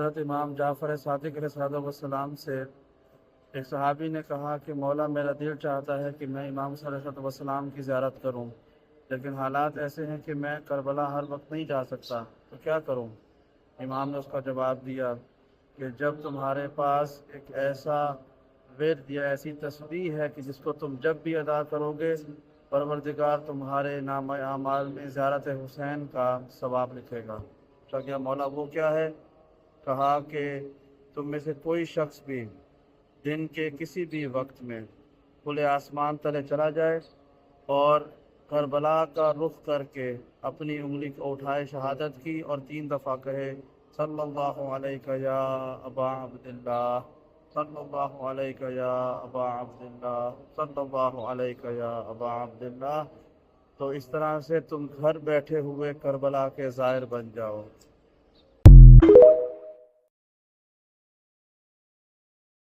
حضرت امام جعفر صادق علیہ السلام سے ایک صحابی نے کہا کہ مولا میرا دل چاہتا ہے کہ میں امام صلی اللہ علیہ وسلم کی زیارت کروں، لیکن حالات ایسے ہیں کہ میں کربلا ہر وقت نہیں جا سکتا، تو کیا کروں؟ امام نے اس کا جواب دیا کہ جب تمہارے پاس ایک ایسا ورد یا ایسی تسبیح ہے کہ جس کو تم جب بھی ادا کرو گے پروردگار تمہارے نام اعمال میں زیارت حسین کا ثواب لکھے گا۔ تو کیا مولا وہ کیا ہے؟ کہا کہ تم میں سے کوئی شخص بھی دن کے کسی بھی وقت میں کھلے آسمان تلے چلا جائے اور کربلا کا رخ کر کے اپنی انگلی کو اٹھائے شہادت کی اور 3 دفعہ کہے صلی اللہ علیہ یا ابا عبداللہ، صلی اللہ علیہ یا ابا عبداللہ، صلی اللہ علیہ یا ابا عبداللہ، تو اس طرح سے تم گھر بیٹھے ہوئے کربلا کے زائر بن جاؤ۔